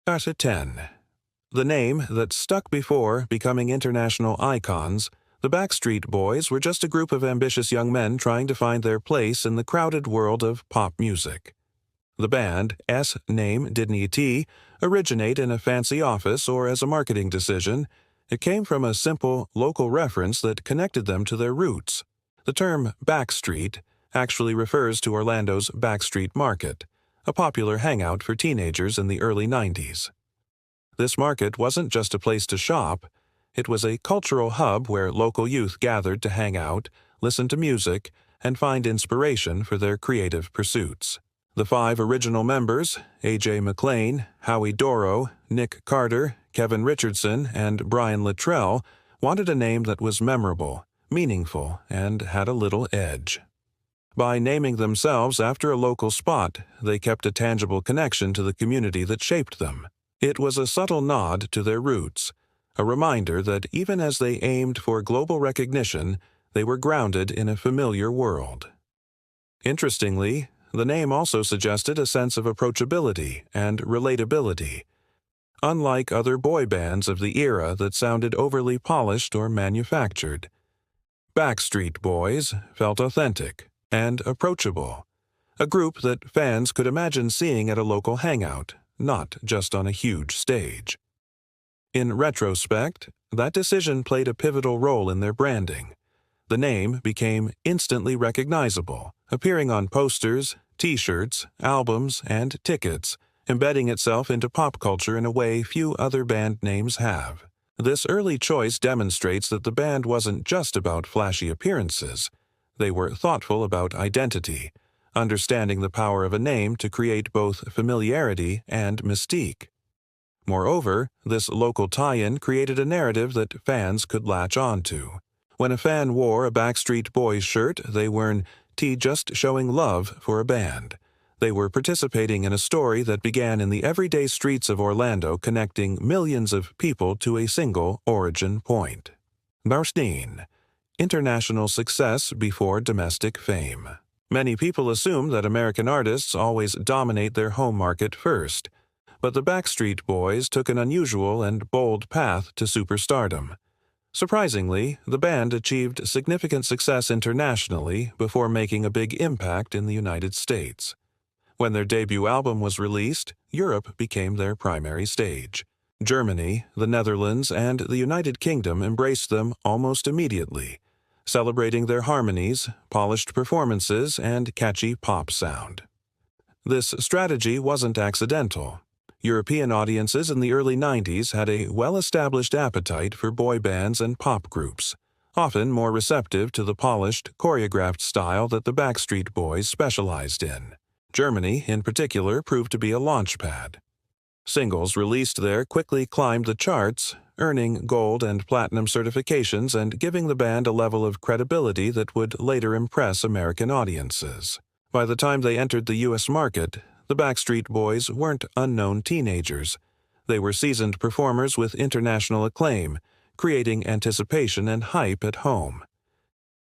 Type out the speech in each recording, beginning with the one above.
At 10. The name that stuck before becoming international icons, the Backstreet Boys were just a group of ambitious young men trying to find their place in the crowded world of pop music. The band's name didn't originate in a fancy office or as a marketing decision. It came from a simple local reference that connected them to their roots. The term Backstreet actually refers to Orlando's Backstreet Market, a popular hangout for teenagers in the early 90s. This market wasn't just a place to shop, it was a cultural hub where local youth gathered to hang out, listen to music, and find inspiration for their creative pursuits. The 5 original members, AJ McLean, Howie Dorough, Nick Carter, Kevin Richardson, and Brian Littrell, wanted a name that was memorable, meaningful, and had a little edge. By naming themselves after a local spot, they kept a tangible connection to the community that shaped them. It was a subtle nod to their roots, a reminder that even as they aimed for global recognition, they were grounded in a familiar world. Interestingly, the name also suggested a sense of approachability and relatability. Unlike other boy bands of the era that sounded overly polished or manufactured, Backstreet Boys felt authentic and approachable, a group that fans could imagine seeing at a local hangout, not just on a huge stage. In retrospect, that decision played a pivotal role in their branding. The name became instantly recognizable, appearing on posters, T-shirts, albums, and tickets, embedding itself into pop culture in a way few other band names have. This early choice demonstrates that the band wasn't just about flashy appearances. They were thoughtful about identity, understanding the power of a name to create both familiarity and mystique. Moreover, this local tie-in created a narrative that fans could latch onto. When a fan wore a Backstreet Boys shirt, they weren't just showing love for a band. They were participating in a story that began in the everyday streets of Orlando, connecting millions of people to a single origin point. 13. International success before domestic fame. Many people assume that American artists always dominate their home market first, but the Backstreet Boys took an unusual and bold path to superstardom. Surprisingly, the band achieved significant success internationally before making a big impact in the United States. When their debut album was released, Europe became their primary stage. Germany, the Netherlands, and the United Kingdom embraced them almost immediately, celebrating their harmonies, polished performances, and catchy pop sound. This strategy wasn't accidental. European audiences in the early 90s had a well-established appetite for boy bands and pop groups, often more receptive to the polished, choreographed style that the Backstreet Boys specialized in. Germany, in particular, proved to be a launchpad. Singles released there quickly climbed the charts, earning gold and platinum certifications and giving the band a level of credibility that would later impress American audiences. By the time they entered the U.S. market, the Backstreet Boys weren't unknown teenagers. They were seasoned performers with international acclaim, creating anticipation and hype at home.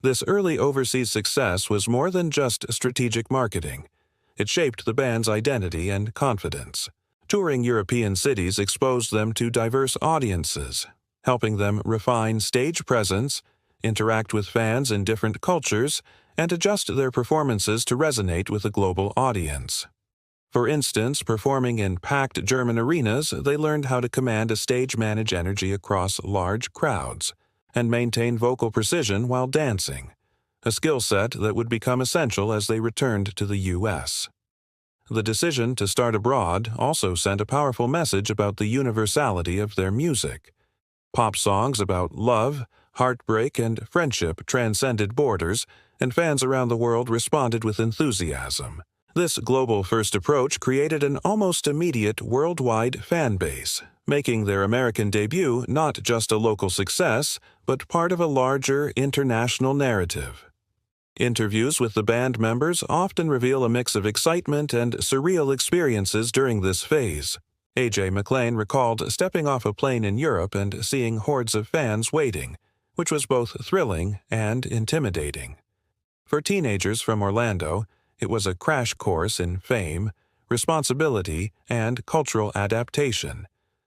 This early overseas success was more than just strategic marketing. It shaped the band's identity and confidence. Touring European cities exposed them to diverse audiences, helping them refine stage presence, interact with fans in different cultures, and adjust their performances to resonate with a global audience. For instance, performing in packed German arenas, they learned how to command a stage-manage energy across large crowds and maintain vocal precision while dancing, a skill set that would become essential as they returned to the U.S. The decision to start abroad also sent a powerful message about the universality of their music. Pop songs about love, heartbreak, and friendship transcended borders, and fans around the world responded with enthusiasm. This global-first approach created an almost immediate worldwide fan base, making their American debut not just a local success, but part of a larger international narrative. Interviews with the band members often reveal a mix of excitement and surreal experiences during this phase. AJ McLean recalled stepping off a plane in Europe and seeing hordes of fans waiting, which was both thrilling and intimidating. For teenagers from Orlando, it was a crash course in fame, responsibility, and cultural adaptation.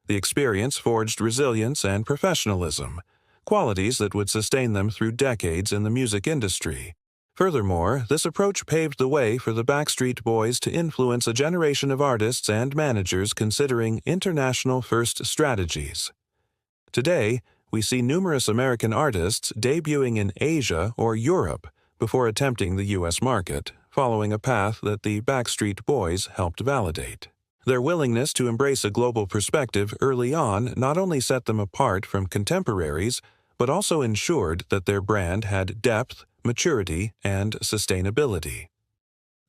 The experience forged resilience and professionalism, qualities that would sustain them through decades in the music industry. Furthermore, this approach paved the way for the Backstreet Boys to influence a generation of artists and managers considering international first strategies. Today, we see numerous American artists debuting in Asia or Europe before attempting the U.S. market, following a path that the Backstreet Boys helped validate. Their willingness to embrace a global perspective early on not only set them apart from contemporaries, but also ensured that their brand had depth, maturity, and sustainability.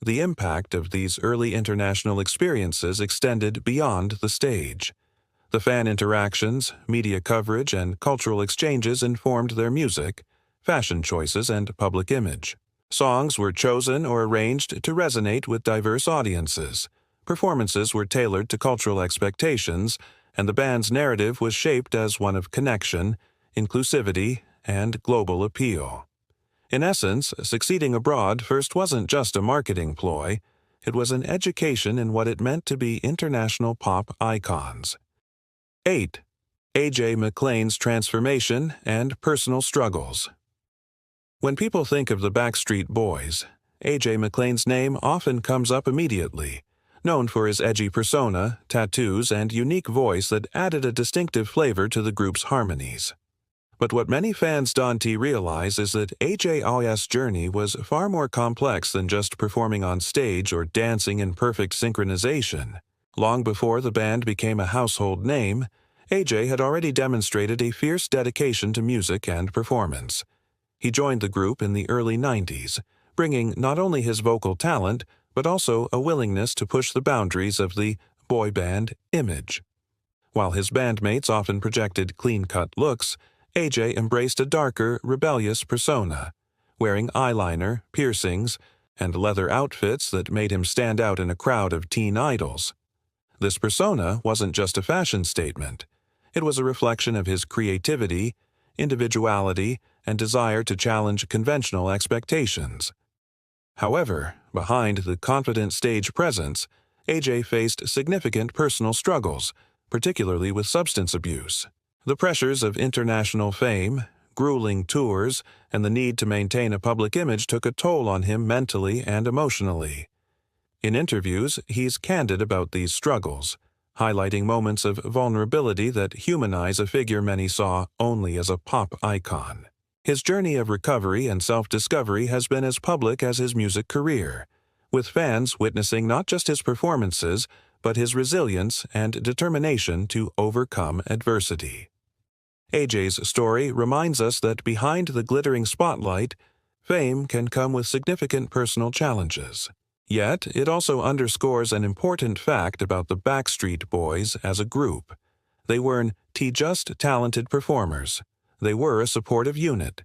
The impact of these early international experiences extended beyond the stage. The fan interactions, media coverage, and cultural exchanges informed their music, fashion choices, and public image. Songs were chosen or arranged to resonate with diverse audiences. Performances were tailored to cultural expectations, and the band's narrative was shaped as one of connection, inclusivity, and global appeal. In essence, succeeding abroad first wasn't just a marketing ploy, it was an education in what it meant to be international pop icons. 8. AJ McLean's transformation and personal struggles. When people think of the Backstreet Boys, AJ McLean's name often comes up immediately. Known for his edgy persona, tattoos, and unique voice that added a distinctive flavor to the group's harmonies. But what many fans don't realize is that AJ's journey was far more complex than just performing on stage or dancing in perfect synchronization. Long before the band became a household name, AJ had already demonstrated a fierce dedication to music and performance. He joined the group in the early 90s, bringing not only his vocal talent, but also a willingness to push the boundaries of the boy band image. While his bandmates often projected clean-cut looks, AJ embraced a darker, rebellious persona, wearing eyeliner, piercings, and leather outfits that made him stand out in a crowd of teen idols. This persona wasn't just a fashion statement. It was a reflection of his creativity, individuality, and desire to challenge conventional expectations. However, behind the confident stage presence, AJ faced significant personal struggles, particularly with substance abuse. The pressures of international fame, grueling tours, and the need to maintain a public image took a toll on him mentally and emotionally. In interviews, he's candid about these struggles, highlighting moments of vulnerability that humanize a figure many saw only as a pop icon. His journey of recovery and self-discovery has been as public as his music career, with fans witnessing not just his performances, but his resilience and determination to overcome adversity. AJ's story reminds us that behind the glittering spotlight, fame can come with significant personal challenges. Yet, it also underscores an important fact about the Backstreet Boys as a group. They weren't just talented performers. They were a supportive unit.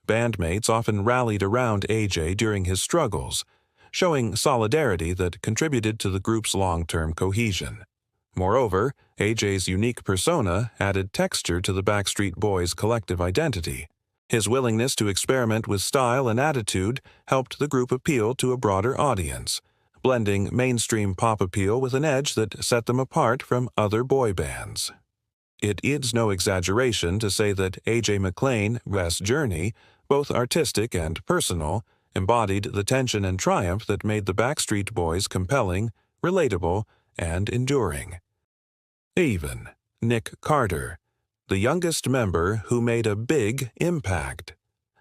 Bandmates often rallied around AJ during his struggles, showing solidarity that contributed to the group's long-term cohesion. Moreover, AJ's unique persona added texture to the Backstreet Boys' collective identity. His willingness to experiment with style and attitude helped the group appeal to a broader audience, blending mainstream pop appeal with an edge that set them apart from other boy bands. It is no exaggeration to say that AJ McLean's journey, both artistic and personal, embodied the tension and triumph that made the Backstreet Boys compelling, relatable, and enduring. Even Nick Carter, the youngest member who made a big impact.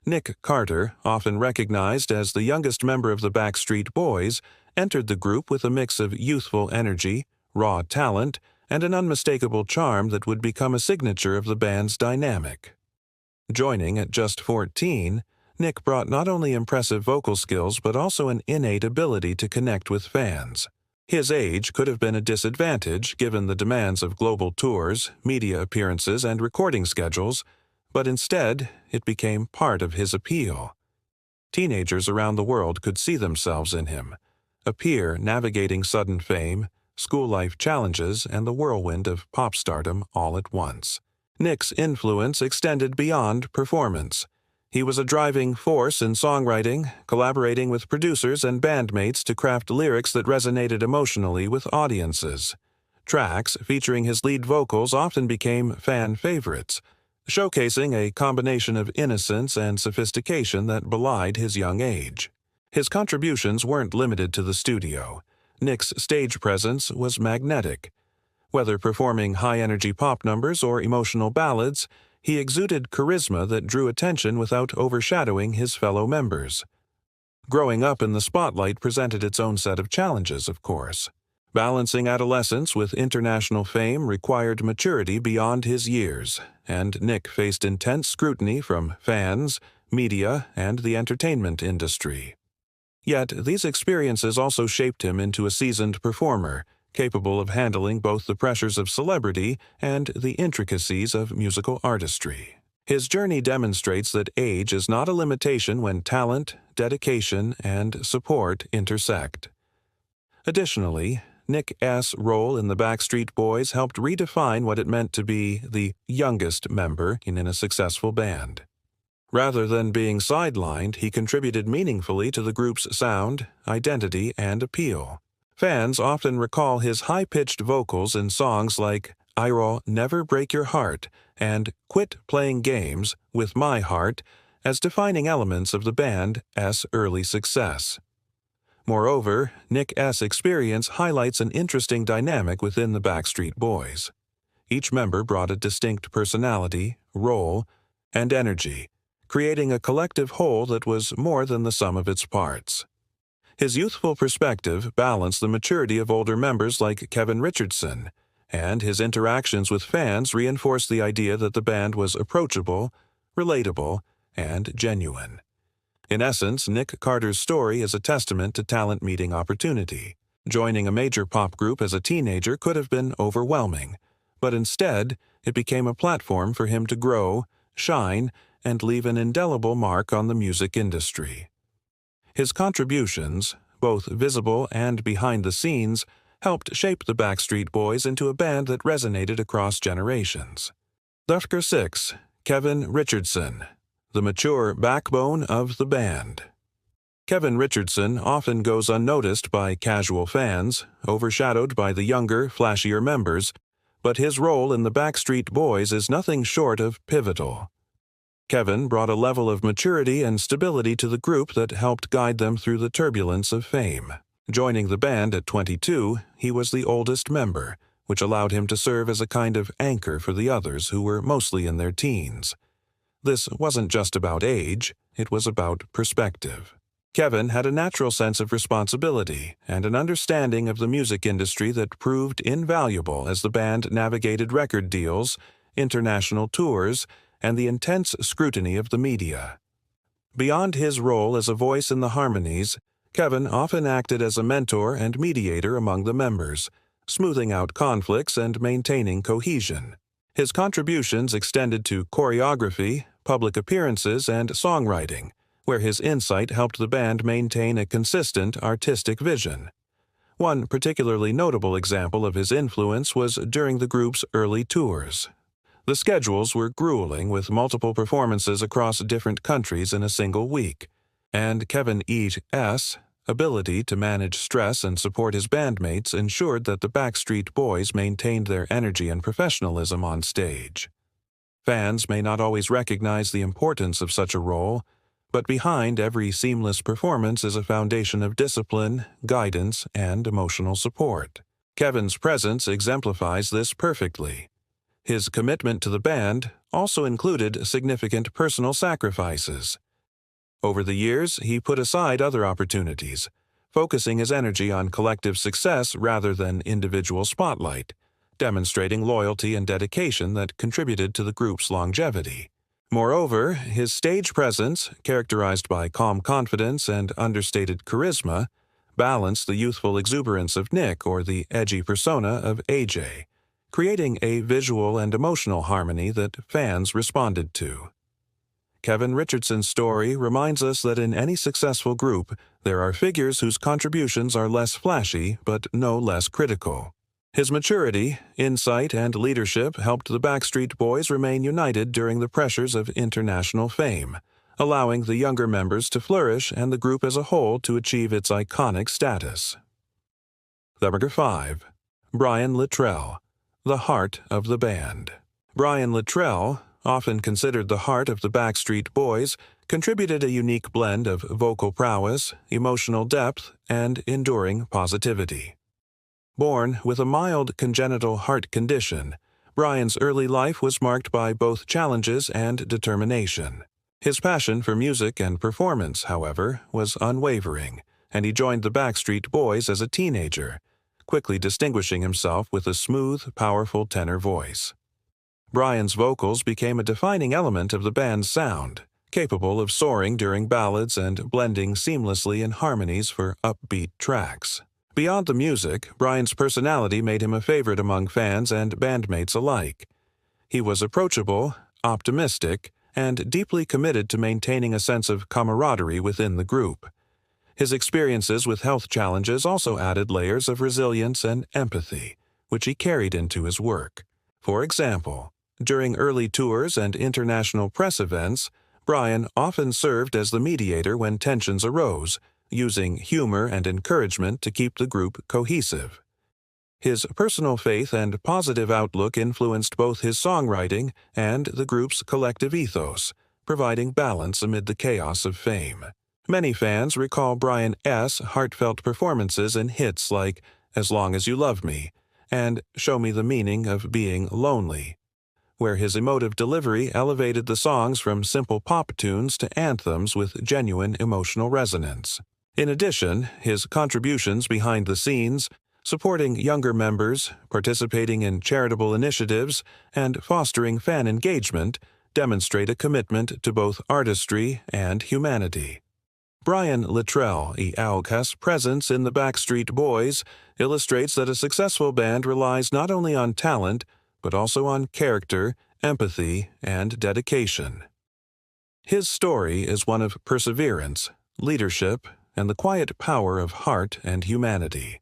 Nick Carter, often recognized as the youngest member of the Backstreet Boys, entered the group with a mix of youthful energy, raw talent, and an unmistakable charm that would become a signature of the band's dynamic. Joining at just 14, Nick brought not only impressive vocal skills but also an innate ability to connect with fans. His age could have been a disadvantage given the demands of global tours, media appearances, and recording schedules, but instead, it became part of his appeal. Teenagers around the world could see themselves in him, a peer navigating sudden fame, school life challenges, and the whirlwind of pop stardom all at once. Nick's influence extended beyond performance. He was a driving force in songwriting, collaborating with producers and bandmates to craft lyrics that resonated emotionally with audiences. Tracks featuring his lead vocals often became fan favorites, showcasing a combination of innocence and sophistication that belied his young age. His contributions weren't limited to the studio. Nick's stage presence was magnetic. Whether performing high-energy pop numbers or emotional ballads, he exuded charisma that drew attention without overshadowing his fellow members. Growing up in the spotlight presented its own set of challenges, of course. Balancing adolescence with international fame required maturity beyond his years, and Nick faced intense scrutiny from fans, media, and the entertainment industry. Yet, these experiences also shaped him into a seasoned performer, capable of handling both the pressures of celebrity and the intricacies of musical artistry. His journey demonstrates that age is not a limitation when talent, dedication, and support intersect. Additionally, Nick's role in the Backstreet Boys helped redefine what it meant to be the youngest member in a successful band. Rather than being sidelined, he contributed meaningfully to the group's sound, identity, and appeal. Fans often recall his high-pitched vocals in songs like "I'll Never Break Your Heart" and "Quit Playing Games with My Heart" as defining elements of the band's early success. Moreover, Nick's experience highlights an interesting dynamic within the Backstreet Boys. Each member brought a distinct personality, role, and energy, creating a collective whole that was more than the sum of its parts. His youthful perspective balanced the maturity of older members like Kevin Richardson, and his interactions with fans reinforced the idea that the band was approachable, relatable, and genuine. In essence, Nick Carter's story is a testament to talent meeting opportunity. Joining a major pop group as a teenager could have been overwhelming, but instead, it became a platform for him to grow, shine, and leave an indelible mark on the music industry. His contributions, both visible and behind the scenes, helped shape the Backstreet Boys into a band that resonated across generations. Number 6. Kevin Richardson, the mature backbone of the band. Kevin Richardson often goes unnoticed by casual fans, overshadowed by the younger, flashier members, but his role in the Backstreet Boys is nothing short of pivotal. Kevin brought a level of maturity and stability to the group that helped guide them through the turbulence of fame. Joining the band at 22, he was the oldest member, which allowed him to serve as a kind of anchor for the others who were mostly in their teens. This wasn't just about age, it was about perspective. Kevin had a natural sense of responsibility and an understanding of the music industry that proved invaluable as the band navigated record deals, international tours, and the intense scrutiny of the media. Beyond his role as a voice in the harmonies, Kevin often acted as a mentor and mediator among the members, smoothing out conflicts and maintaining cohesion. His contributions extended to choreography, public appearances, and songwriting, where his insight helped the band maintain a consistent artistic vision. One particularly notable example of his influence was during the group's early tours. The schedules were grueling, with multiple performances across different countries in a single week, and Kevin's ability to manage stress and support his bandmates ensured that the Backstreet Boys maintained their energy and professionalism on stage. Fans may not always recognize the importance of such a role, but behind every seamless performance is a foundation of discipline, guidance, and emotional support. Kevin's presence exemplifies this perfectly. His commitment to the band also included significant personal sacrifices. Over the years, he put aside other opportunities, focusing his energy on collective success rather than individual spotlight, demonstrating loyalty and dedication that contributed to the group's longevity. Moreover, his stage presence, characterized by calm confidence and understated charisma, balanced the youthful exuberance of Nick or the edgy persona of AJ, creating a visual and emotional harmony that fans responded to. Kevin Richardson's story reminds us that in any successful group, there are figures whose contributions are less flashy but no less critical. His maturity, insight, and leadership helped the Backstreet Boys remain united during the pressures of international fame, allowing the younger members to flourish and the group as a whole to achieve its iconic status. Number 5. Brian Littrell, the heart of the band. Brian Littrell, often considered the heart of the Backstreet Boys, contributed a unique blend of vocal prowess, emotional depth, and enduring positivity. Born with a mild congenital heart condition, Brian's early life was marked by both challenges and determination. His passion for music and performance, however, was unwavering, and he joined the Backstreet Boys as a teenager, quickly distinguishing himself with a smooth, powerful tenor voice. Brian's vocals became a defining element of the band's sound, capable of soaring during ballads and blending seamlessly in harmonies for upbeat tracks. Beyond the music, Brian's personality made him a favorite among fans and bandmates alike. He was approachable, optimistic, and deeply committed to maintaining a sense of camaraderie within the group. His experiences with health challenges also added layers of resilience and empathy, which he carried into his work. For example, during early tours and international press events, Brian often served as the mediator when tensions arose, using humor and encouragement to keep the group cohesive. His personal faith and positive outlook influenced both his songwriting and the group's collective ethos, providing balance amid the chaos of fame. Many fans recall Brian's heartfelt performances in hits like As Long as You Love Me and Show Me the Meaning of Being Lonely, where his emotive delivery elevated the songs from simple pop tunes to anthems with genuine emotional resonance. In addition, his contributions behind the scenes, supporting younger members, participating in charitable initiatives, and fostering fan engagement, demonstrate a commitment to both artistry and humanity. Brian Littrell's presence in the Backstreet Boys illustrates that a successful band relies not only on talent, but also on character, empathy, and dedication. His story is one of perseverance, leadership, and the quiet power of heart and humanity.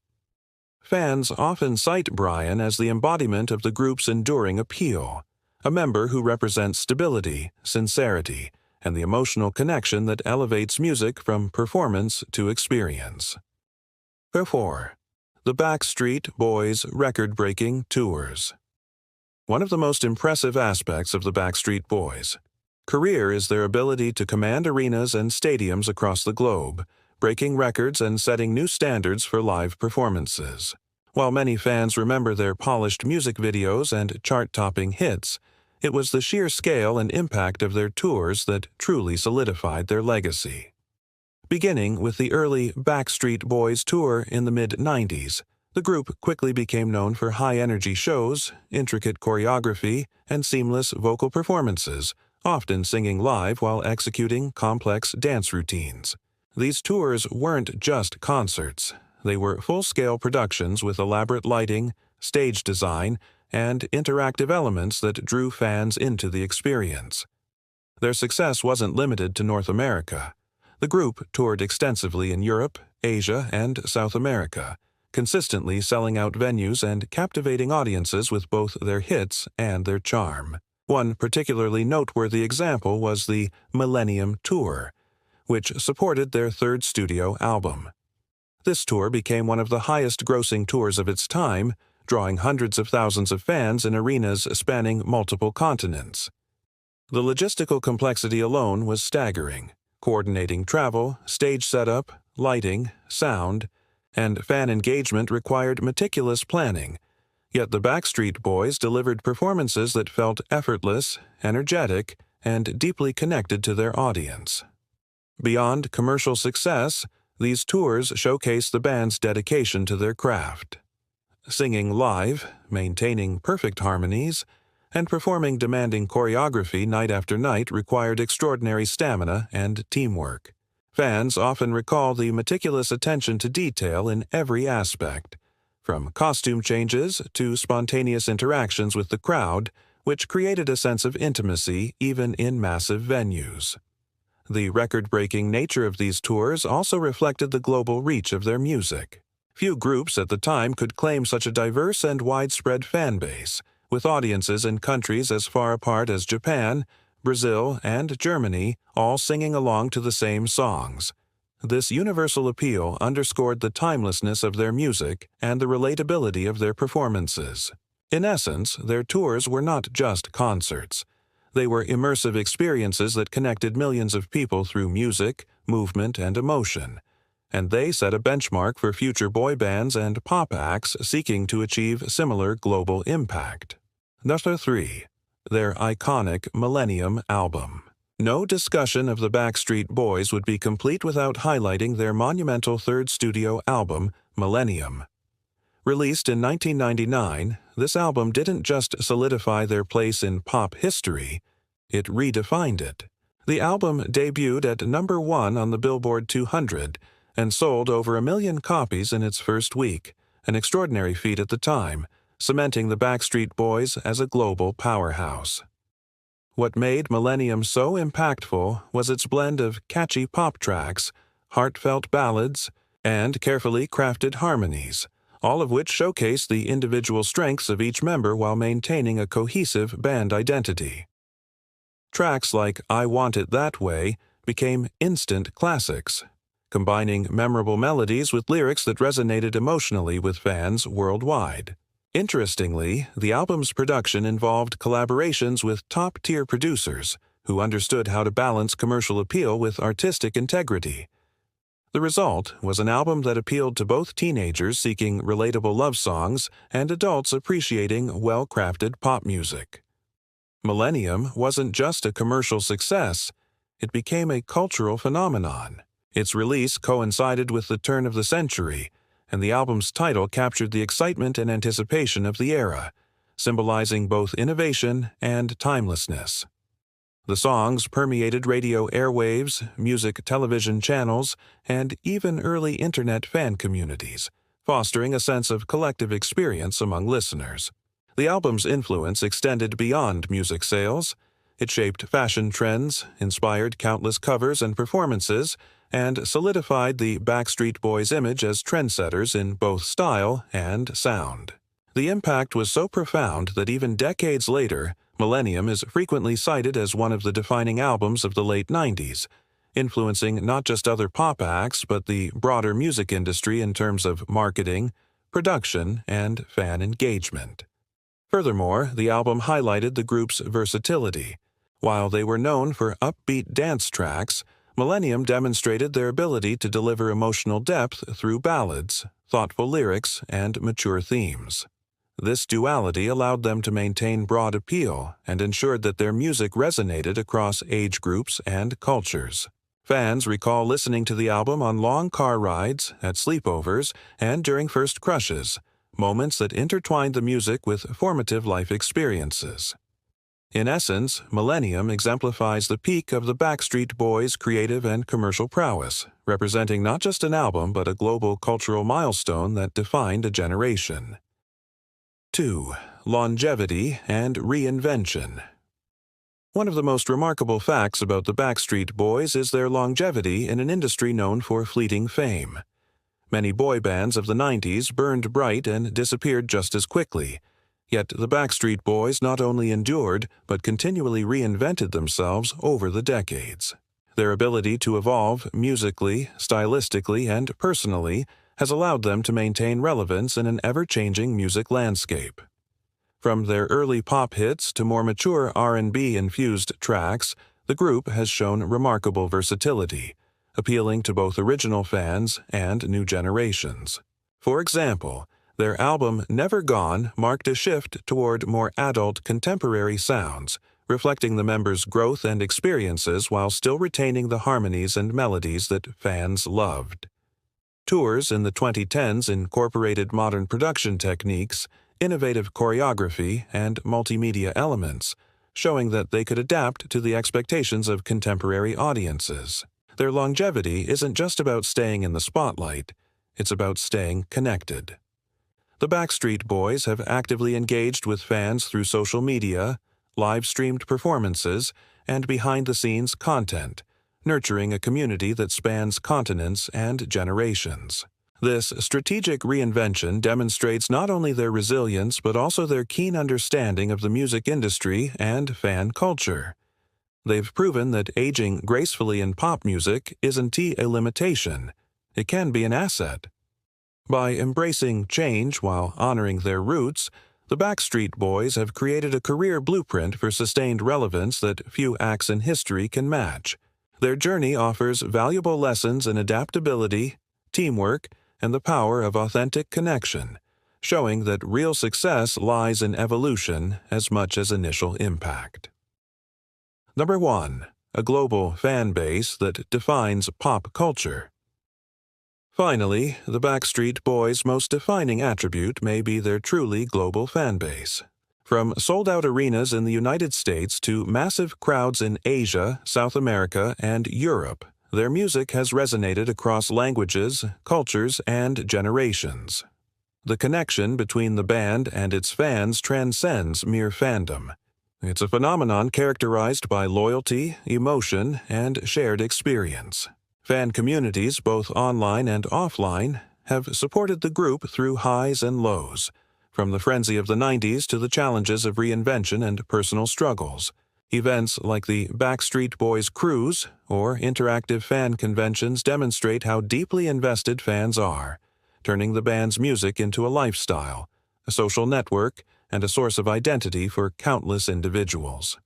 Fans often cite Brian as the embodiment of the group's enduring appeal, a member who represents stability, sincerity, and the emotional connection that elevates music from performance to experience. 4. The Backstreet Boys' record-breaking tours. One of the most impressive aspects of the Backstreet Boys' career is their ability to command arenas and stadiums across the globe, breaking records and setting new standards for live performances. While many fans remember their polished music videos and chart-topping hits, it was the sheer scale and impact of their tours that truly solidified their legacy. Beginning with the early Backstreet Boys tour in the mid-90s, the group quickly became known for high-energy shows, intricate choreography, and seamless vocal performances, often singing live while executing complex dance routines. These tours weren't just concerts. They were full-scale productions with elaborate lighting, stage design, and interactive elements that drew fans into the experience. Their success wasn't limited to North America. The group toured extensively in Europe, Asia, and South America, consistently selling out venues and captivating audiences with both their hits and their charm. One particularly noteworthy example was the Millennium Tour, which supported their third studio album. This tour became one of the highest-grossing tours of its time, drawing hundreds of thousands of fans in arenas spanning multiple continents. The logistical complexity alone was staggering, coordinating travel, stage setup, lighting, sound, and fan engagement required meticulous planning, yet the Backstreet Boys delivered performances that felt effortless, energetic, and deeply connected to their audience. Beyond commercial success, these tours showcase the band's dedication to their craft. Singing live, maintaining perfect harmonies, and performing demanding choreography night after night required extraordinary stamina and teamwork. Fans often recall the meticulous attention to detail in every aspect, from costume changes to spontaneous interactions with the crowd, which created a sense of intimacy even in massive venues. The record-breaking nature of these tours also reflected the global reach of their music. Few groups at the time could claim such a diverse and widespread fan base, with audiences in countries as far apart as Japan, Brazil, and Germany, all singing along to the same songs. This universal appeal underscored the timelessness of their music and the relatability of their performances. In essence, their tours were not just concerts. They were immersive experiences that connected millions of people through music, movement, and emotion, and they set a benchmark for future boy bands and pop acts seeking to achieve similar global impact. Number 3. Their iconic Millennium album. No discussion of the Backstreet Boys would be complete without highlighting their monumental third studio album, Millennium. Released in 1999, this album didn't just solidify their place in pop history, it redefined it. The album debuted at number 1 on the Billboard 200 and sold over 1 million copies in its first week, an extraordinary feat at the time, cementing the Backstreet Boys as a global powerhouse. What made Millennium so impactful was its blend of catchy pop tracks, heartfelt ballads, and carefully crafted harmonies, all of which showcased the individual strengths of each member while maintaining a cohesive band identity. Tracks like I Want It That Way became instant classics, combining memorable melodies with lyrics that resonated emotionally with fans worldwide. Interestingly, the album's production involved collaborations with top-tier producers who understood how to balance commercial appeal with artistic integrity. The result was an album that appealed to both teenagers seeking relatable love songs and adults appreciating well-crafted pop music. Millennium wasn't just a commercial success, it became a cultural phenomenon. Its release coincided with the turn of the century, and the album's title captured the excitement and anticipation of the era, symbolizing both innovation and timelessness. The songs permeated radio airwaves, music television channels, and even early internet fan communities, fostering a sense of collective experience among listeners. The album's influence extended beyond music sales. It shaped fashion trends, inspired countless covers and performances, and solidified the Backstreet Boys' image as trendsetters in both style and sound. The impact was so profound that even decades later, Millennium is frequently cited as one of the defining albums of the late 90s, influencing not just other pop acts but the broader music industry in terms of marketing, production, and fan engagement. Furthermore, the album highlighted the group's versatility. While they were known for upbeat dance tracks, Millennium demonstrated their ability to deliver emotional depth through ballads, thoughtful lyrics, and mature themes. This duality allowed them to maintain broad appeal and ensured that their music resonated across age groups and cultures. Fans recall listening to the album on long car rides, at sleepovers, and during first crushes, moments that intertwined the music with formative life experiences. In essence, Millennium exemplifies the peak of the Backstreet Boys' creative and commercial prowess, representing not just an album but a global cultural milestone that defined a generation. 2. Longevity and reinvention. One of the most remarkable facts about the Backstreet Boys is their longevity in an industry known for fleeting fame. Many boy bands of the 90s burned bright and disappeared just as quickly. Yet the Backstreet Boys not only endured, but continually reinvented themselves over the decades. Their ability to evolve musically, stylistically, and personally has allowed them to maintain relevance in an ever-changing music landscape. From their early pop hits to more mature R&B-infused tracks, the group has shown remarkable versatility, appealing to both original fans and new generations. For example, their album Never Gone marked a shift toward more adult contemporary sounds, reflecting the members' growth and experiences while still retaining the harmonies and melodies that fans loved. Tours in the 2010s incorporated modern production techniques, innovative choreography, and multimedia elements, showing that they could adapt to the expectations of contemporary audiences. Their longevity isn't just about staying in the spotlight, it's about staying connected. The Backstreet Boys have actively engaged with fans through social media, live-streamed performances, and behind-the-scenes content, nurturing a community that spans continents and generations. This strategic reinvention demonstrates not only their resilience but also their keen understanding of the music industry and fan culture. They've proven that aging gracefully in pop music isn't a limitation. It can be an asset. By embracing change while honoring their roots, the Backstreet Boys have created a career blueprint for sustained relevance that few acts in history can match. Their journey offers valuable lessons in adaptability, teamwork, and the power of authentic connection, showing that real success lies in evolution as much as initial impact. Number 1. A global fan base that defines pop culture. Finally, the Backstreet Boys' most defining attribute may be their truly global fan base. From sold-out arenas in the United States to massive crowds in Asia, South America, and Europe, their music has resonated across languages, cultures, and generations. The connection between the band and its fans transcends mere fandom. It's a phenomenon characterized by loyalty, emotion, and shared experience. Fan communities, both online and offline, have supported the group through highs and lows, from the frenzy of the 90s to the challenges of reinvention and personal struggles. Events like the Backstreet Boys Cruise or interactive fan conventions demonstrate how deeply invested fans are, turning the band's music into a lifestyle, a social network, and a source of identity for countless individuals.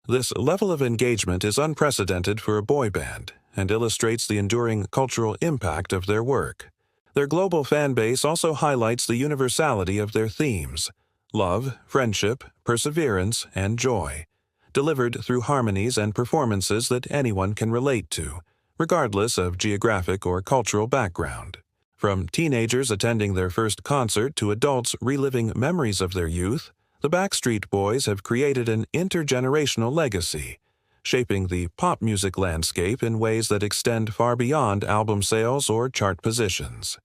This level of engagement is unprecedented for a boy band and illustrates the enduring cultural impact of their work. Their global fan base also highlights the universality of their themes: love, friendship, perseverance, and joy, delivered through harmonies and performances that anyone can relate to, regardless of geographic or cultural background. From teenagers attending their first concert to adults reliving memories of their youth, the Backstreet Boys have created an intergenerational legacy, shaping the pop music landscape in ways that extend far beyond album sales or chart positions.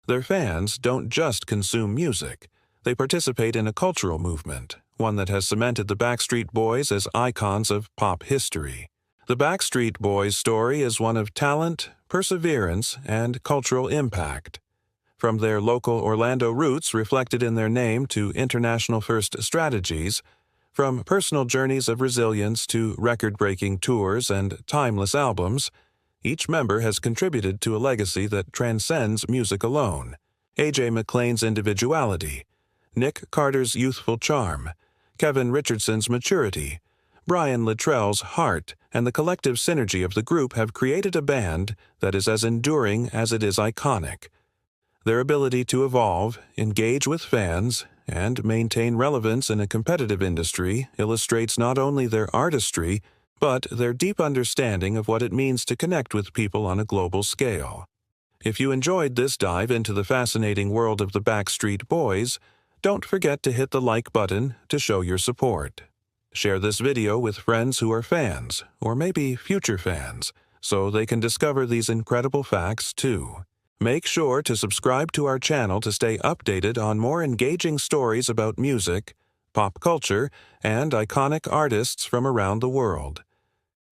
Their fans don't just consume music, they participate in a cultural movement, one that has cemented the Backstreet Boys as icons of pop history. The Backstreet Boys' story is one of talent, perseverance, and cultural impact. From their local Orlando roots reflected in their name to international first strategies, from personal journeys of resilience to record-breaking tours and timeless albums, each member has contributed to a legacy that transcends music alone. AJ McLean's individuality, Nick Carter's youthful charm, Kevin Richardson's maturity, Brian Littrell's heart, and the collective synergy of the group have created a band that is as enduring as it is iconic. Their ability to evolve, engage with fans, and maintain relevance in a competitive industry illustrates not only their artistry, but their deep understanding of what it means to connect with people on a global scale. If you enjoyed this dive into the fascinating world of the Backstreet Boys, don't forget to hit the like button to show your support. Share this video with friends who are fans, or maybe future fans, so they can discover these incredible facts too. Make sure to subscribe to our channel to stay updated on more engaging stories about music, pop culture, and iconic artists from around the world.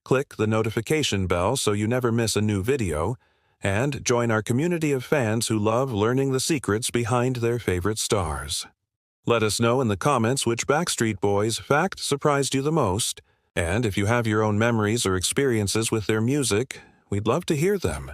Click the notification bell so you never miss a new video, and join our community of fans who love learning the secrets behind their favorite stars. Let us know in the comments which Backstreet Boys fact surprised you the most, and if you have your own memories or experiences with their music, we'd love to hear them.